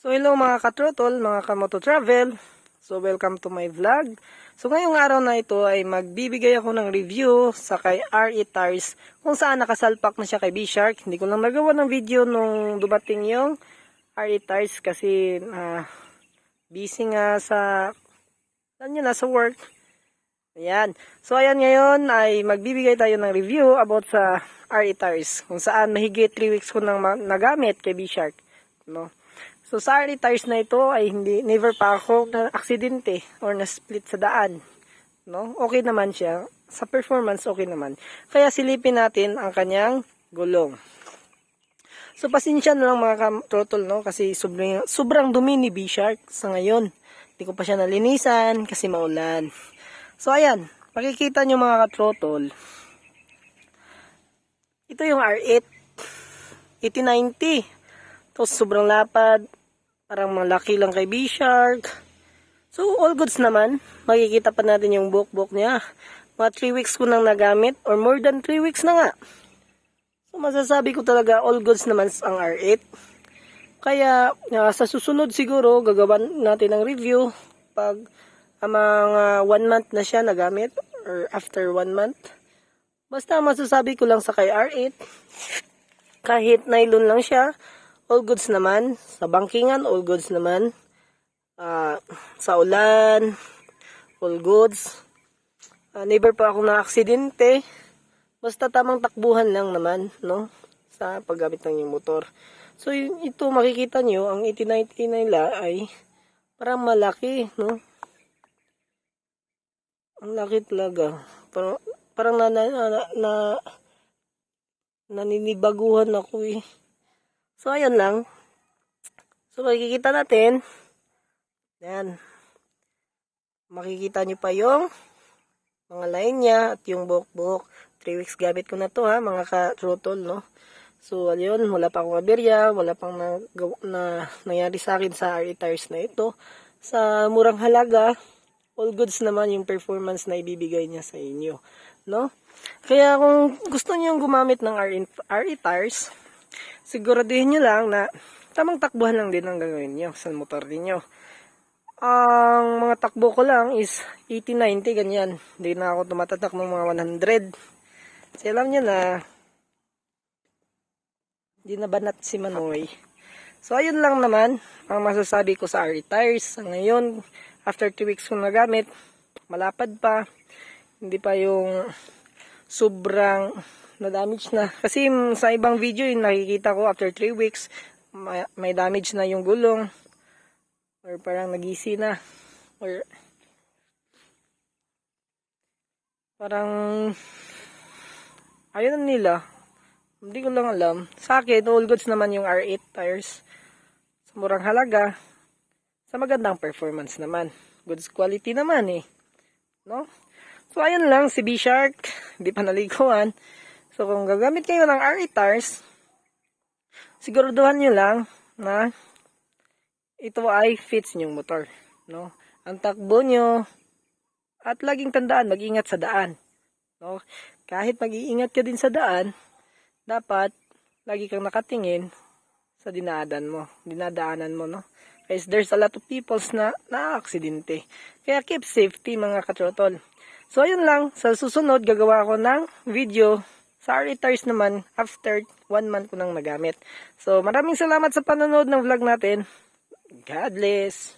So hello mga katrotol, mga kamoto travel. So welcome to my vlog. So ngayong araw na ito ay magbibigay ako ng review sa kay RE Tires kung saan nakasalpak na siya kay B-Shark. Hindi ko lang nagawa ng video nung dumating yung RE Tires kasi busy nga sa sa work. Ayan. So ayan, ngayon ay magbibigay tayo ng review about sa RE Tires kung saan mahigit 3 weeks ko nang nagamit kay B-Shark, no? So sa RE Tires na ito ay never pa ako na aksidente or na split sa daan, no? Okay naman siya. Sa performance okay naman. Kaya silipin natin ang kanyang gulong. So pasensya na lang mga ka-throttle, no? Kasi sobrang dumi ni B-Shark sa ngayon. Hindi ko pa siya nalinisan kasi maulan. So ayan, makikita nyo mga ka-throttle. Ito yung R8 8090. Tapos sobrang lapad, parang malaki lang kay B-Shark. So all goods naman. Makikita pa natin yung buhok-buhok niya. Mga 3 weeks ko nang nagamit or more than 3 weeks na nga. So masasabi ko talaga all goods naman ang R8. Kaya sa susunod siguro gagawa natin ng review pag mga 1 month na siya nagamit or after 1 month. Basta masasabi ko lang sa kay R8, kahit nylon lang siya, all goods naman. Sa bangkingan, all goods naman. Sa ulan, all goods. Never pa ako na-aksidente. Basta tamang takbuhan lang naman, no? Sa paggamit ng yung motor. So, ito makikita nyo, ang 8090 nila ay parang malaki, no? Ang laki talaga. Parang naninibaguhan ako eh. So, ayan lang. So, makikita natin. Ayan. Makikita nyo pa yung mga line niya at yung buhok-buhok. 3 weeks gamit ko na to ha, mga ka-throttle, no? So, ayun, wala pa akong aberya, wala pang nangyari sa akin sa RE Tires na ito. Sa murang halaga, all goods naman yung performance na ibibigay niya sa inyo, no? Kaya kung gusto niyo gumamit ng RE Tires, siguraduhin nyo lang na tamang takbuhan lang din ang gagawin nyo sa motor niyo. Ang mga takbo ko lang is 80-90, ganyan. Hindi na ako tumatatak ng mga 100. Kasi alam nyo na, hindi na banat si Manoy. So, ayun lang naman ang masasabi ko sa RE Tires. Ngayon, after 2 weeks kong nagamit, malapad pa. Hindi pa yung sobrang na-damage na. Kasi sa ibang video yung nakikita ko after 3 weeks, may damage na yung gulong. Or parang nagisi na. Or parang ayun nila. Hindi ko lang alam. Sa akin, all goods naman yung R8 tires. Sa murang halaga. Sa magandang performance naman. Goods quality naman eh. No? So ayun lang, si B-Shark. Hindi pa naliguan. So, kung gagamit kayo ng RE Tires, siguraduhan nyo lang na ito ay fits yung motor, no? Ang takbo nyo, at laging tandaan, mag-ingat sa daan, no? Kahit mag-iingat ka din sa daan, dapat lagi kang nakatingin sa dinadaanan mo, no? Kasi there's a lot of peoples na aksidente. Kaya keep safety mga katrotol. So, ayun lang. Sa susunod, gagawa ako ng video sa RE Tires naman, after 1 month ko nang nagamit. So, maraming salamat sa panonood ng vlog natin. God bless!